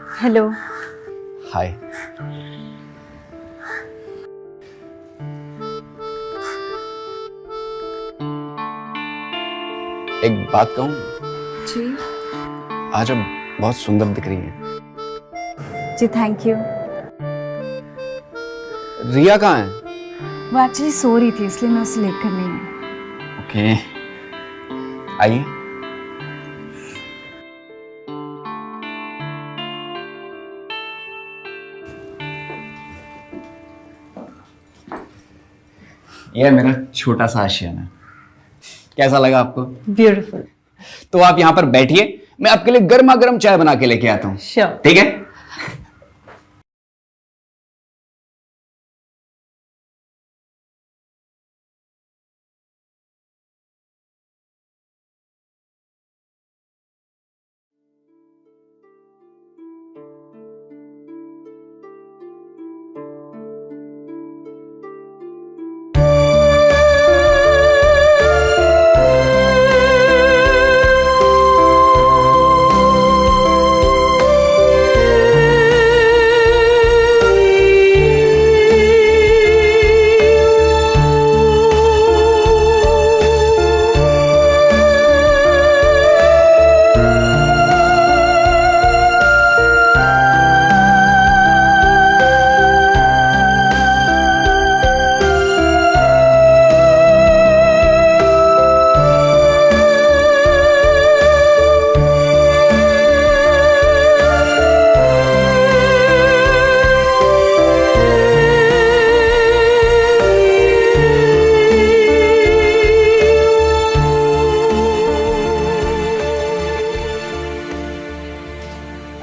Hello. हाय। एक बात कहूँ? जी। आज आप बहुत सुंदर दिख रही हैं। जी थैंक यू। रिया कहाँ है? वो एक्चुअली सो रही थी इसलिए मैं उसे लेकर नहीं आई। ओके, आइए। यह मेरा छोटा सा आशियाना है। कैसा लगा आपको? ब्यूटीफुल। तो आप यहाँ पर बैठिए, मैं आपके लिए गर्मा गर्म चाय बना के लेके आता हूँ। श्योर। ठीक है?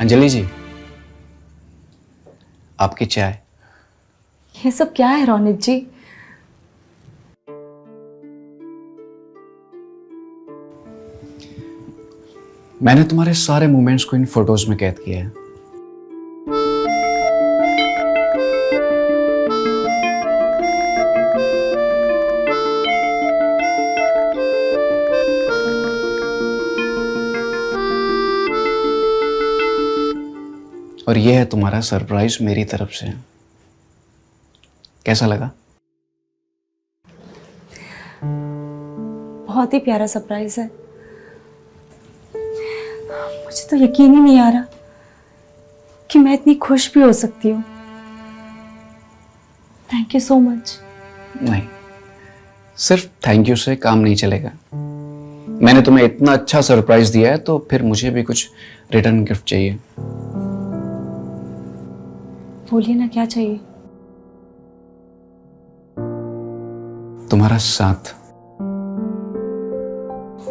अंजलि जी, आपकी चाय। ये सब क्या है रौनक जी? मैंने तुम्हारे सारे मोमेंट्स को इन फोटोज में कैद किया है। और यह है तुम्हारा सरप्राइज मेरी तरफ से। कैसा लगा? बहुत ही प्यारा सरप्राइज है। मुझे तो यकीन ही नहीं आ रहा कि मैं इतनी खुश भी हो सकती हूँ। Thank you so much. नहीं, सिर्फ थैंक यू से काम नहीं चलेगा। मैंने तुम्हें इतना अच्छा सरप्राइज दिया है तो फिर मुझे भी कुछ रिटर्न गिफ्ट चाहिए। बोलिए ना, क्या चाहिए? तुम्हारा साथ।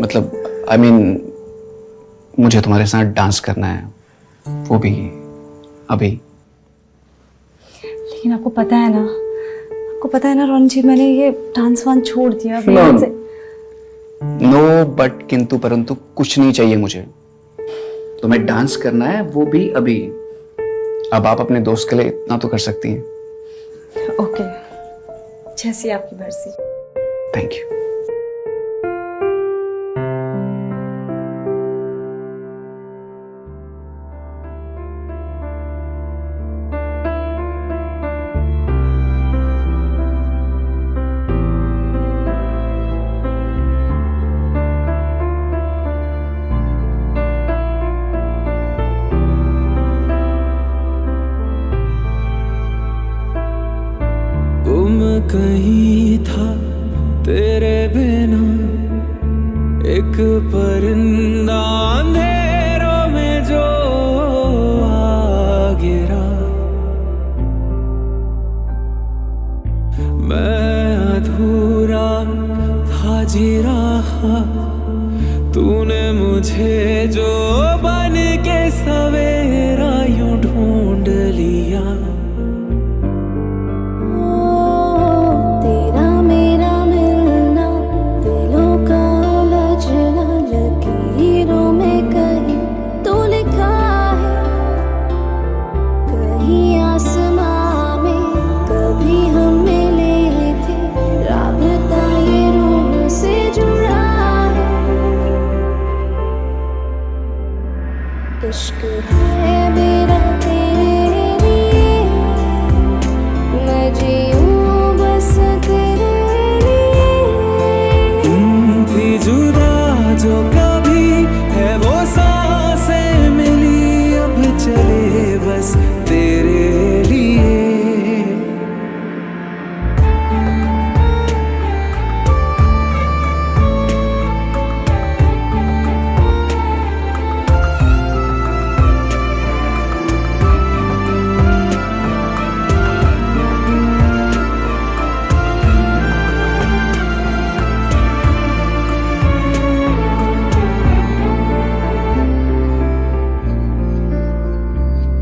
मतलब I mean, मुझे तुम्हारे साथ डांस करना है, वो भी अभी। लेकिन आपको पता है ना रौनक जी, मैंने ये डांस वांस छोड़ दिया अभी। नो बट किंतु परंतु कुछ नहीं चाहिए मुझे। तुम्हें डांस करना है, वो भी अभी। अब आप अपने दोस्त के लिए इतना तो कर सकती हैं। ओके, जैसी आपकी मर्जी। Thank you. कहीं था तेरे बिना एक परिंदा अंधेरों में जो आ गिरा। मैं अधूरा था जी रहा, तूने मुझे जो बन के सवेरा यूं ढूंढ लिया। इश्क है मेरा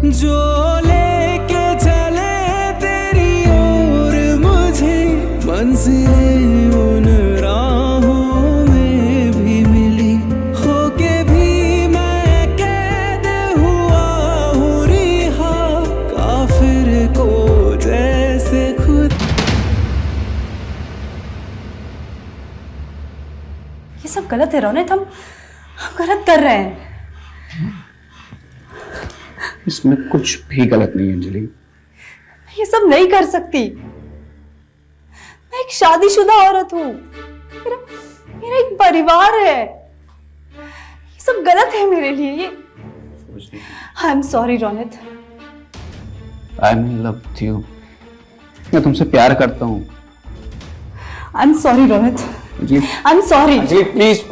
जो लेके चले तेरी ओर मुझे, मंजिलें उन राहों में भी मिली, होके भी मैं कैद हुआ हूँ रिहा, काफिर को जैसे खुद। ये सब गलत है रोनित, हम गलत कर रहे हैं। इसमें कुछ भी गलत नहीं है अंजलि। ये सब नहीं कर सकती। मैं एक शादीशुदा औरत हूँ, मेरा एक परिवार है। ये सब गलत है मेरे लिए। ये I am sorry Ronit. I am in love with you. मैं तुमसे प्यार करता हूँ। I am sorry Ronit, Anjali, I am sorry. Anjali please.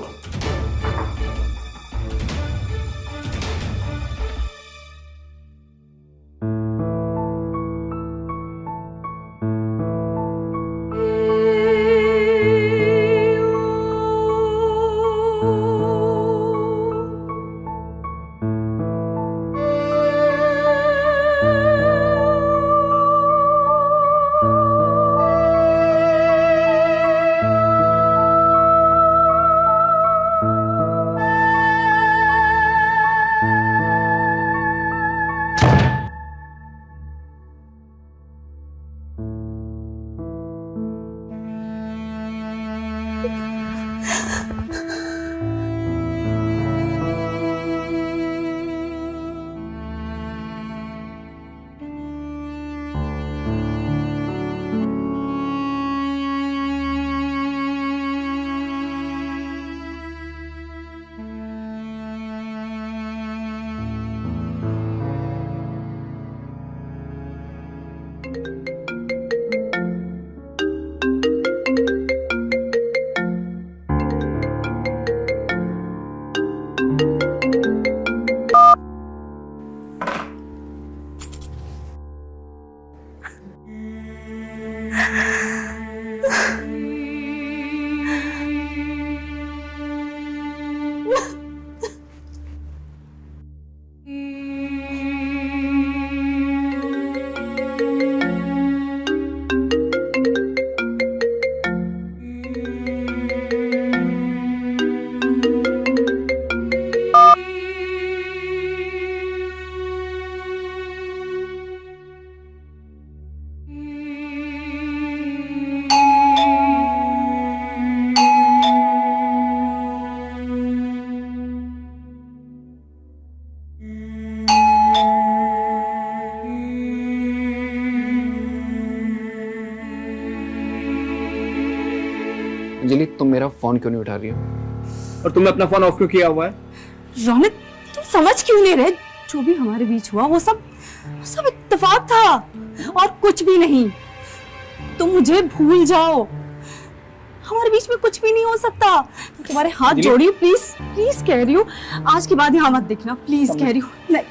Anjali, तुम मेरा फोन क्यों नहीं उठा रही हो? और तुमने अपना फोन ऑफ क्यों किया हुआ है? रोनित, तुम समझ क्यों नहीं रहे? जो भी हमारे बीच हुआ वो सब इत्तेफाक था और कुछ भी नहीं। तुम मुझे भूल जाओ, हमारे बीच में कुछ भी नहीं हो सकता। तुम्हारे हाथ जोड़ी हूँ, प्लीज प्लीज कह रही हूँ, आज के बाद यहाँ मत दिखना, प्लीज कह रही हूँ। नहीं,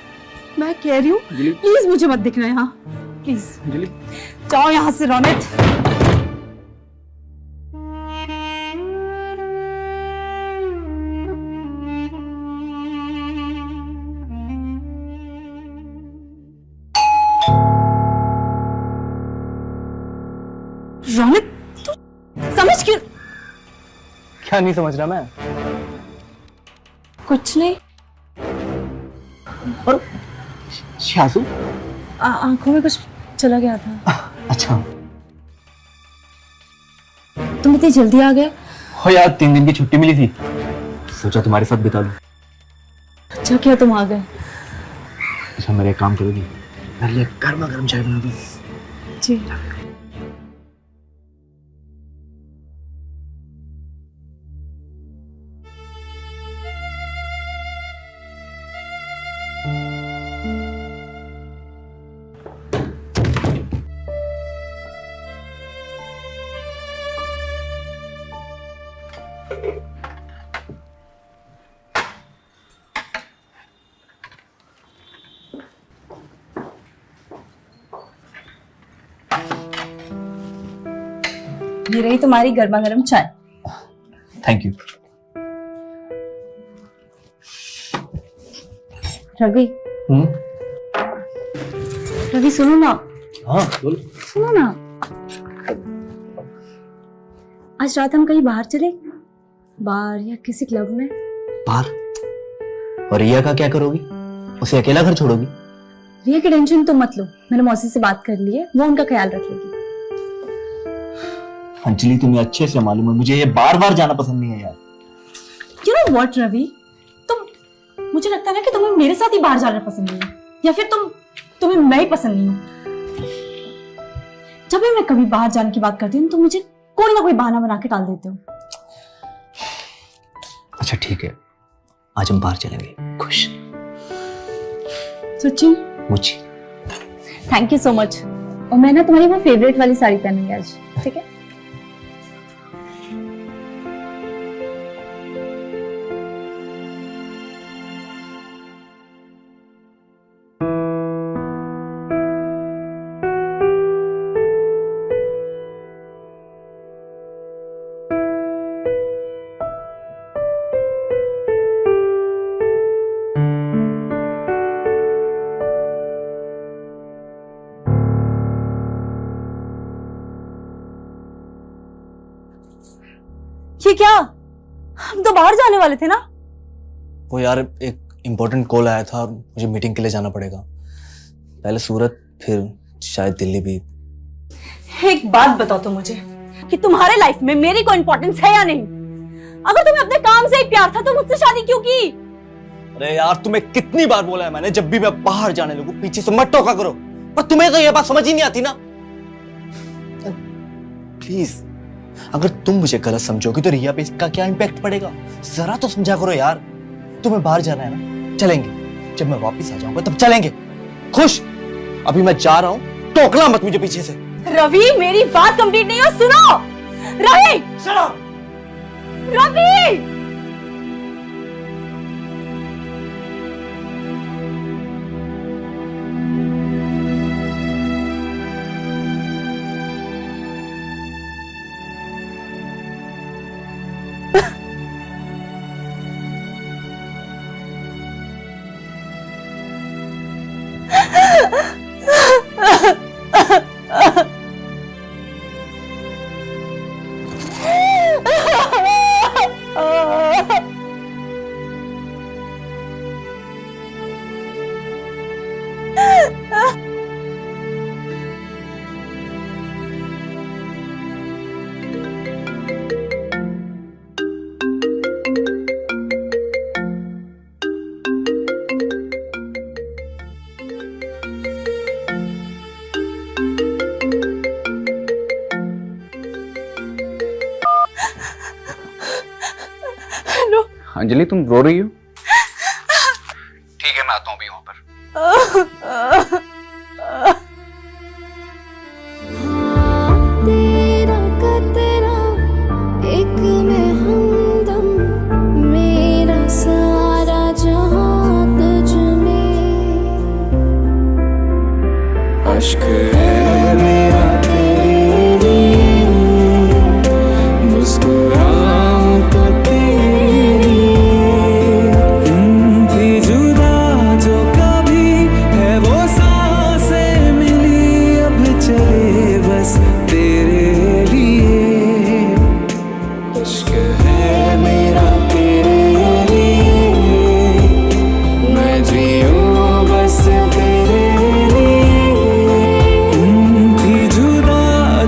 मैं कह रही हूँ, प्लीज मुझे मत दिखना यहाँ, प्लीज जाओ यहाँ से रोनित। रोनित, तू समझ क्यों? क्या नहीं समझ रहा मैं? कुछ नहीं। और शाजू? आंखों में कुछ चला गया था। अच्छा। तुम इतनी जल्दी आ गए? हो यार, 3 दिन की छुट्टी मिली थी, सोचा तुम्हारे साथ बिता लूं। अच्छा किया तुम आ गए। अच्छा, मेरे एक काम करोगी? मेरे लिए गर्मा गर्म चाय बना दो। जी। ये रही तुम्हारी गर्मा गर्म चाय। Thank you. रवि, रवि सुनो ना, हाँ बोल। सुनो ना, आज रात हम कहीं बाहर चले, बार या किसी क्लब में। बाहर? और रिया का क्या करोगी? उसे अकेला घर छोड़ोगी? रिया की टेंशन तो मत लो, मैंने मौसी से बात कर ली है, वो उनका ख्याल रख लेगी। अंजलि तुम्हें अच्छे से मालूम है मुझे ये बार बार जाना पसंद नहीं है यार। You know what, रवि, मुझे लगता है ना कि तुम्हें मेरे साथ ही बाहर जाना पसंद नहीं है, या फिर तुम्हें मैं ही पसंद नहीं हूँ। जब भी मैं कभी बाहर जाने की बात करती हूँ तो मुझे कोई ना कोई बहाना बना के टाल देते हो। अच्छा ठीक है, आज हम बाहर चलेंगे। खुश? सच्ची? मुझे थैंक यू सो मच। और मैं ना तुम्हारी वो फेवरेट वाली साड़ी पहनूंगी आज, ठीक है? ये क्या, हम तो बाहर जाने वाले थे ना? वो यार एक इम्पोर्टेंट कॉल आया था, मुझे मीटिंग के लिए जाना पड़ेगा। पहले सूरत, फिर शायद दिल्ली भी। एक बात बताओ तो मुझे कि तुम्हारे लाइफ में मेरी कोई इंपॉर्टेंस है या नहीं? अगर तुम्हें अपने काम से ही प्यार था तो मुझसे शादी क्यों की? अरे यार तुम्हें कितनी बार बोला है मैंने, जब भी मैं बाहर जाने लगूं पीछे से मत टोका करो, पर तुम्हें तो यह बात समझ ही नहीं आती ना। प्लीज, अगर तुम मुझे गलत समझोगी तो रिया पे इसका क्या इम्पैक्ट पड़ेगा, जरा तो समझा करो यार। तुम्हें बाहर जाना है ना, चलेंगे, जब मैं वापस आ जाऊंगा तब चलेंगे। खुश? अभी मैं जा रहा हूं, टोकना मत मुझे पीछे से। रवि, मेरी बात कंप्लीट नहीं हो, सुनो। रवि, रवि, अंजलि तुम रो रही हो? ठीक है मैं आता हूँ अभी वहां पर। तेरा कतरा एक में हमदम, मेरा सारा जहां तुझ में। अश्क है मेरा तेरे लिए, मुस्कुराऊं तो तेरे लिए। भी जुदा जो कभी है वो सांसें मिली, अब चले बस तेरे लिए। इश्क है मेरा तेरे लिए, मैं जियूं बस तेरे लिए। भी जुदा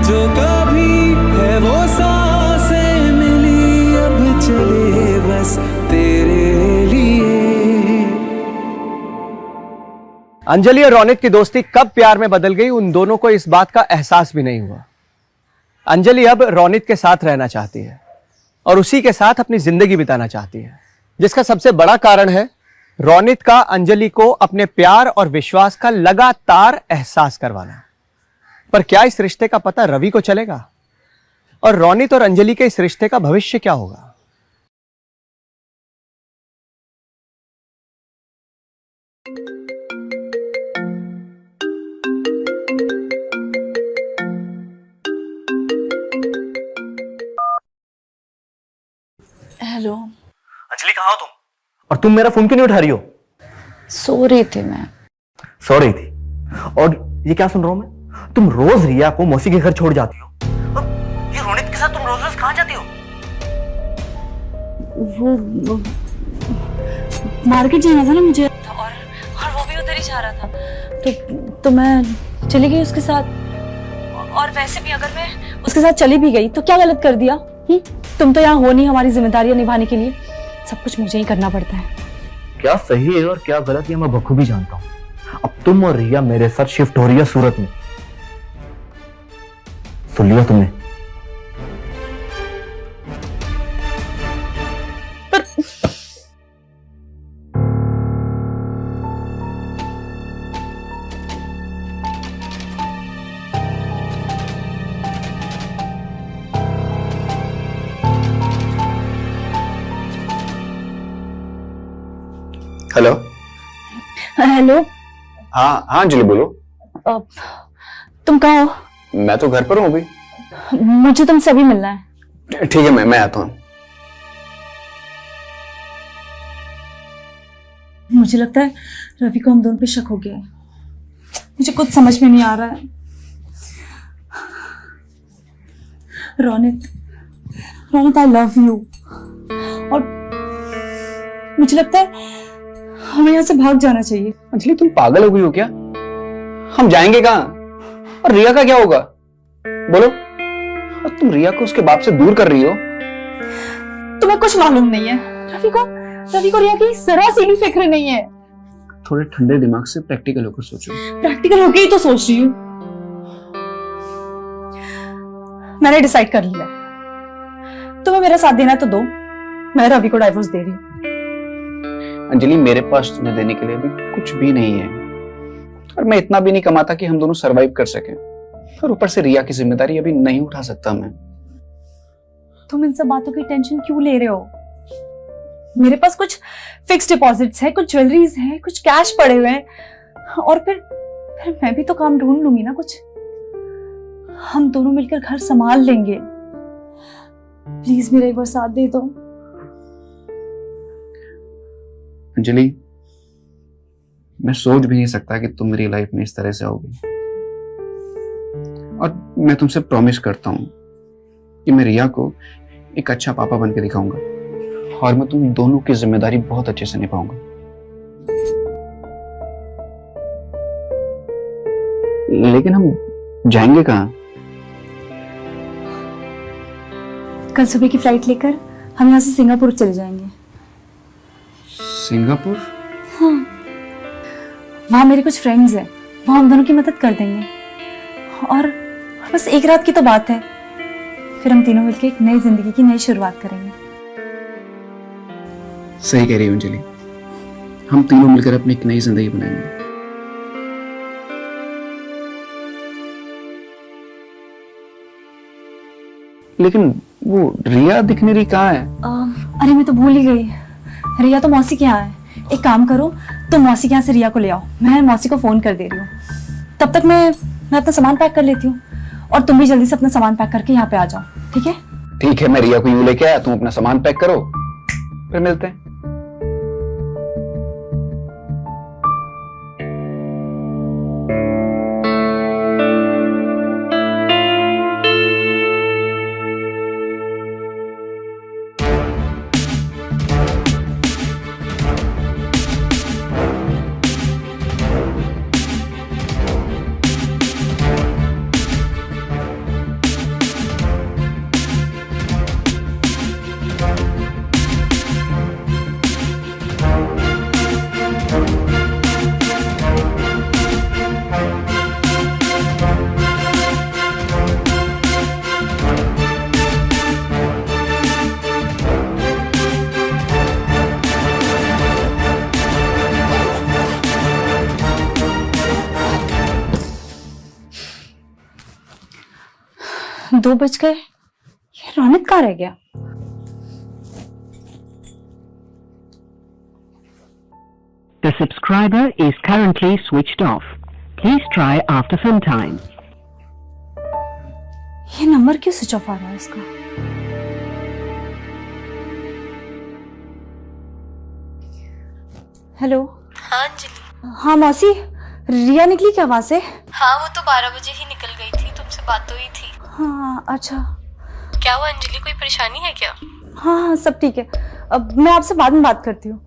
जो कभी है वो सांसें मिली, अब चले बस तेरे लिए। अंजलि और रोनित की दोस्ती कब प्यार में बदल गई, उन दोनों को इस बात का एहसास भी नहीं हुआ। अंजलि अब रोनित के साथ रहना चाहती है और उसी के साथ अपनी जिंदगी बिताना चाहती है, जिसका सबसे बड़ा कारण है रोनित का अंजलि को अपने प्यार और विश्वास का लगातार एहसास करवाना। पर क्या इस रिश्ते का पता रवि को चलेगा? और रोनित और अंजलि के इस रिश्ते का भविष्य क्या होगा? हेलो। अंजलि कहाँ हो तुम? और तुम मेरा फोन क्यों नहीं उठा रही हो? सो रही थी मैं। सो रही थी? और ये क्या सुन रहा हूं मैं? तुम रोज रिया को मौसी के घर छोड़ जाती हो, अब ये रोनित के साथ तुम रोज रोज कहां जाती हो? वो मार्केट जाना था ना मुझे, और वो भी उधर ही जा रहा था, तो मैं चली गई उसके साथ। और वैसे भी अगर मैं उसके साथ चली भी गई तो क्या गलत कर दिया? तुम तो यहाँ हो नहीं हमारी जिम्मेदारियां निभाने के लिए, सब कुछ मुझे ही करना पड़ता है। क्या सही है और क्या गलत है मैं बखूबी जानता हूँ। अब तुम और रिया मेरे साथ शिफ्ट हो रही है सूरत में, सुन लिया तुमने? हेलो। हेलो। हाँ हाँ अंजलि बोलो। तुम कहाँ हो? मैं तो घर पर हूँ अभी। मुझे तुमसे अभी मिलना है। ठीक है, मैं आता हूँ। मुझे लगता है रवि को हम दोनों पे शक हो गया है। मुझे कुछ समझ में नहीं आ रहा है। रोनित आई लव यू, और मुझे लगता है हमें यहाँ से भाग जाना चाहिए। अंजलि तुम पागल हो गई हो क्या? हम जाएंगे कहाँ? और रिया का क्या होगा? बोलो। और तुम रिया को उसके बाप से दूर कर रही हो। तुम्हें कुछ मालूम नहीं है। रवि को रिया की जरा सी भी फिक्र नहीं है। थोड़े ठंडे दिमाग से प्रैक्टिकल होकर सोचो। प्रैक्टिकल होके ही तो सोच रही हूँ। मैंने डिसाइड कर लिया, तुम्हें मेरा साथ देना तो दो, मैं रवि को डाइवोर्स दे रही हूँ। अंजलि मेरे पास तुम्हें देने के लिए अभी कुछ भी नहीं है, और मैं इतना भी नहीं कमाता कि हम दोनों सरवाइव कर सकें, और ऊपर से रिया की जिम्मेदारी अभी नहीं उठा सकता मैं। तुम इन सब बातों की टेंशन क्यों ले रहे हो? मेरे पास कुछ फिक्स डिपॉजिट्स है, कुछ ज्वेलरीज है, कुछ कैश पड़े हुए हैं, और फिर मैं भी तो काम ढूंढ लूंगी ना कुछ। हम दोनों मिलकर घर संभाल लेंगे। प्लीज मेरा एक बार साथ दे दो। अंजलि मैं सोच भी नहीं सकता कि तुम मेरी लाइफ में इस तरह से आओगी, और मैं तुमसे प्रॉमिस करता हूं कि मैं रिया को एक अच्छा पापा बन के दिखाऊंगा, और मैं तुम दोनों की जिम्मेदारी बहुत अच्छे से निभाऊंगा। लेकिन हम जाएंगे कहाँ? कल सुबह की फ्लाइट लेकर हम यहाँ से सिंगापुर चले जाएंगे। सिंगापुर? हाँ, वहां मेरे कुछ फ्रेंड्स हैं, वहां हम दोनों की मदद कर देंगे, और बस एक रात की तो बात है, फिर हम तीनों मिलकर एक नई जिंदगी की नई शुरुआत करेंगे। सही कह रही हो अंजलि, हम तीनों मिलकर अपनी एक नई जिंदगी बनाएंगे। लेकिन वो रिया दिख नहीं रही, कहाँ है? अरे मैं तो भूल ही गई, रिया तो मौसी के यहाँ है। एक काम करो, तुम मौसी के यहाँ से रिया को ले आओ, मैं मौसी को फोन कर दे रही हूँ। तब तक मैं अपना सामान पैक कर लेती हूँ, और तुम भी जल्दी से अपना सामान पैक करके यहाँ पे आ जाओ, ठीक है? ठीक है, मैं रिया को यूं लेके आया, तुम अपना सामान पैक करो, फिर मिलते हैं। दो बज गए, ये रोनित कहाँ रह गया? The subscriber is currently switched off. Please try after some time. ये नंबर क्यों स्विच ऑफ आ रहा है इसका? हेलो। हाँ अंजलि। हाँ मौसी, रिया निकली क्या वहां से? हाँ, वो तो 12 बजे ही निकल गई थी, तुमसे बात तो हुई थी। हाँ अच्छा। क्या हुआ अंजलि, कोई परेशानी है क्या? हाँ हाँ सब ठीक है, अब मैं आपसे बाद में बात करती हूँ।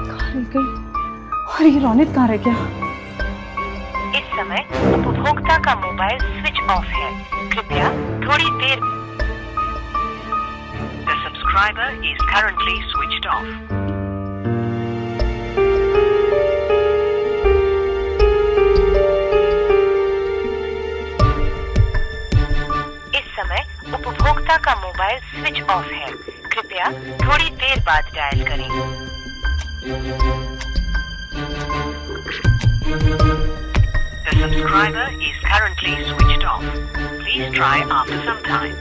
कहाँ रह गई? और ये रौनक कहाँ रह गया? इस समय उपभोक्ता का मोबाइल स्विच ऑफ है, कृपया थोड़ी देर। The subscriber is currently switched off. इस समय उपभोक्ता का मोबाइल स्विच ऑफ है, कृपया थोड़ी देर बाद डायल करें। The subscriber is currently switched off. Please try after some time.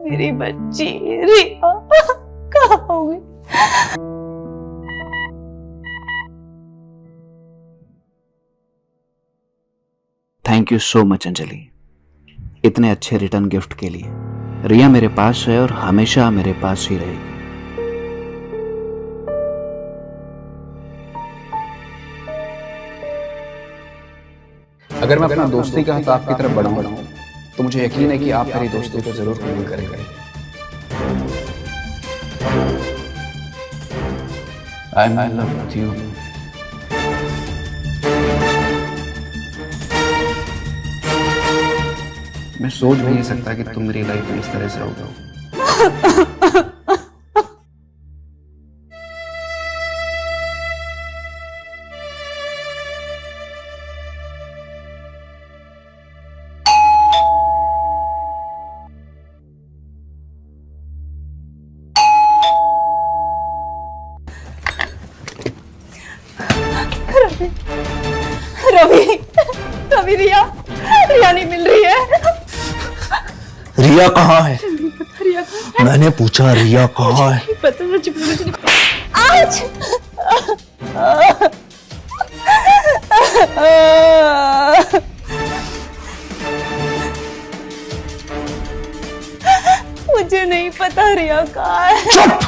मेरी बच्ची रिया कहाँ हो गई? Thank you so much Anjali, इतने अच्छे रिटर्न गिफ्ट के लिए। रिया मेरे पास है और हमेशा मेरे पास ही रहेगी। अगर मैं अपना दोस्ती का हाथ आपकी तरफ बढ़ाऊं तो मुझे यकीन है कि आप मेरी दोस्ती को जरूर कबूल करेंगे। I am in love with you. मैं सोच भी नहीं सकता कि तुम मेरी लाइफ में इस तरह से रहोगे। रवि रवि रिया रिया नहीं मिल रही है। रिया कहाँ है? रिया मैंने पूछा रिया कहाँ है? पता मुझे आज मुझे नहीं पता रिया कहाँ है। चुप!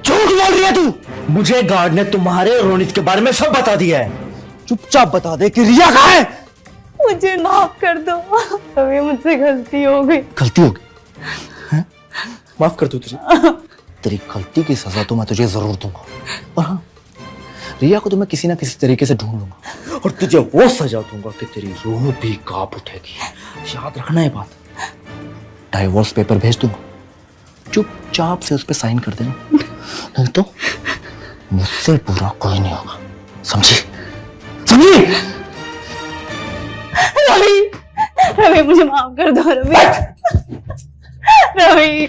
झूठ बोल रही है तू। मुझे गार्ड ने तुम्हारे और रोनित के बारे में सब बता दिया है। चुपचाप बता दे कि रिया कहाँ है। मुझे माफ कर दो, रवि मुझसे गलती हो गई। गलती हो गई हैं? माफ कर दूं तुझे? तेरी गलती की सजा तो मैं तुझे जरूर दूंगा। और हाँ, रिया को तो मैं किसी ना किसी तरीके से ढूंढ लूंगा और तुझे वो सजा दूंगा कि तेरी रूह भी कांप उठेगी। याद रखना ये बात। डाइवोर्स पेपर भेज दूंगा, चुपचाप से उस पर साइन कर देना, नहीं तो मुझसे बुरा कोई नहीं होगा। समझी? समझी? रवि रवि मुझे माफ कर दो रवि। रवि